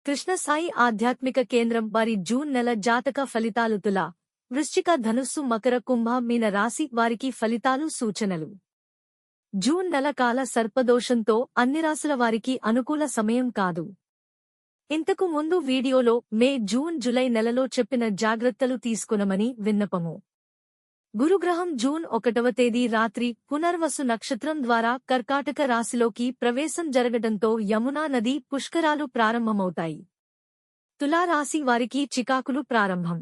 కృష్ణసాయి ఆధ్యాత్మిక కేంద్రం వారి జూన్ నెల జాతక ఫలితాలు తుల, వృశ్చిక, ధనుస్సు, మకర, కుంభ, మీన రాశి వారికి ఫలితాలు సూచనలు. జూన్ నెల కాల సర్పదోషంతో అన్ని రాశుల వారికి అనుకూల సమయం కాదు. ఇంతకు ముందు వీడియోలో మే, జూన్, జులై నెలలో చెప్పిన జాగ్రత్తలు తీసుకునమని విన్నపము. గురుగ్రహం జూన్ 1వ తేదీ రాత్రి పునర్వసు నక్షత్రం ద్వారా కర్కాటక రాశిలోకి ప్రవేశం జరగడంతో యమునా నది పుష్కరాలు ప్రారంభమవుతాయి. తులారాశి వారికి చికాకులు ప్రారంభం.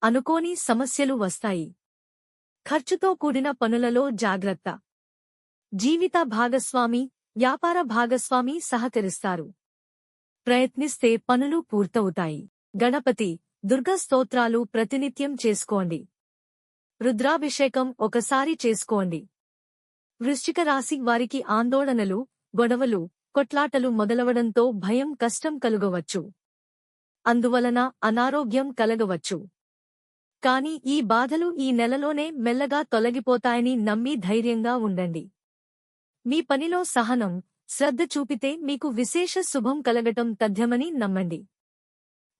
అనుకోని సమస్యలు వస్తాయి. ఖర్చుతో కూడిన పనులలో జాగ్రత్త. జీవిత భాగస్వామి, వ్యాపార భాగస్వామి సహకరిస్తారు. ప్రయత్నిస్తే పనులు పూర్తవుతాయి. గణపతి, దుర్గా స్తోత్రాలు ప్రతినిత్యం చేసుకోండి. రుద్రాభిషేకం ఒకసారి చేసుకోండి. వృశ్చిక రాశి వారికి ఆందోళనలు, గొడవలు, కొట్లాటలు మొదలవడంతో భయం, కష్టం కలుగవచ్చు. అందువలన అనారోగ్యం కలగవచ్చు. కాని ఈ బాధలు ఈ నెలలోనే మెల్లగా తొలగిపోతాయని నమ్మి ధైర్యంగా ఉండండి. మీ పనిలో సహనం, శ్రద్ధ చూపితే మీకు విశేష శుభం కలగటం తథ్యమని నమ్మండి.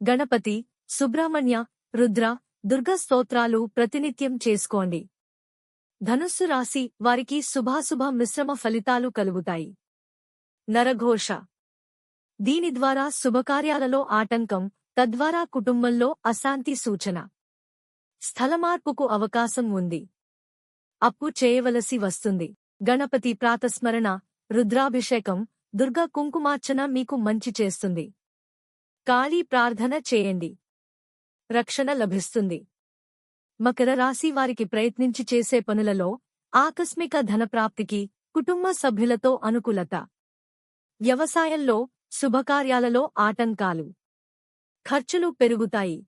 గణపతి, సుబ్రహ్మణ్య, రుద్ర, దుర్గా స్తోత్రాలు ప్రతినిత్యం చేసుకోండి. ధనుస్సు రాశి వారికి శుభాశుభ మిశ్రమ ఫలితాలు కలుగుతాయి. నరఘోష. దీని ద్వారా శుభకార్యాలలో ఆటంకం, తద్వారా కుటుంబంలో అశాంతి సూచన. స్థలమార్పుకు అవకాశం ఉంది. అప్పు చేయవలసి వస్తుంది. గణపతి ప్రాతస్మరణ, రుద్రాభిషేకం, దుర్గా కుంకుమార్చన మీకు మంచి చేస్తుంది. కాళీ ప్రార్థన చేయండి. రక్షణ లభిస్తుంది. మకర రాశి వారికి ప్రయత్నించి చేసే పనులలో ఆకస్మిక ధనప్రాప్తికి, కుటుంబ సభ్యులతో అనుకూలత. వ్యవసాయంలో, శుభకార్యాలలో ఆటంకాలు. ఖర్చులు పెరుగుతాయి.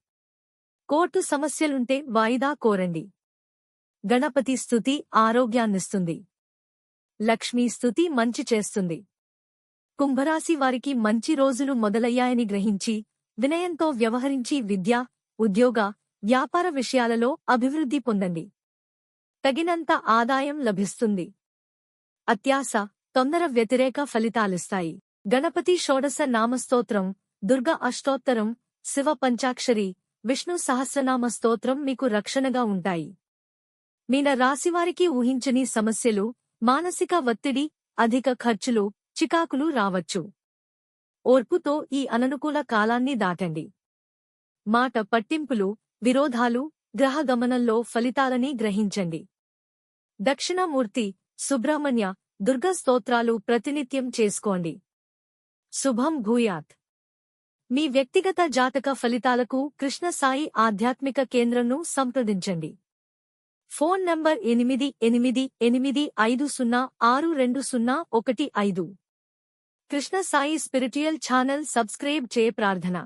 కోర్టు సమస్యలుంటే వాయిదా కోరండి. గణపతి స్తుతి ఆరోగ్యాన్నిస్తుంది. లక్ష్మీ స్తుతి మంచి చేస్తుంది. కుంభరాశి వారికి మంచి రోజులు మొదలయ్యాయని గ్రహించి, వినయంతో వ్యవహరించి విద్య, ఉద్యోగ, వ్యాపార విషయాలలో అభివృద్ధి పొందండి. తగినంత ఆదాయం లభిస్తుంది. అత్యాశ, తొందర వ్యతిరేక ఫలితాలిస్తాయి. గణపతి షోడశ నామస్తోత్రం, దుర్గా అష్టోత్తరం, శివ పంచాక్షరి, విష్ణు సహస్రనామ స్తోత్రం మీకు రక్షణగా ఉంటాయి. మీన రాశివారికి ఊహించని సమస్యలు, మానసిక ఒత్తిడి, అధిక ఖర్చులు, చికాకులు రావచ్చు. ఓర్పుతో ఈ అననుకూల కాలాన్ని దాటండి. మాట పట్టింపులు, విరోధాలు, గ్రహగమనంలో ఫలితాలని గ్రహించండి. దక్షిణామూర్తి, సుబ్రహ్మణ్య, దుర్గా స్తోత్రాలు ప్రతినిత్యం చేసుకోండి. శుభం భూయాత్. మీ వ్యక్తిగత జాతక ఫలితాలకు కృష్ణసాయి ఆధ్యాత్మిక కేంద్రంను సంప్రదించండి. Phone number 8885062015. Krishnasai spiritual channel subscribe చేయ ప్రార్థన.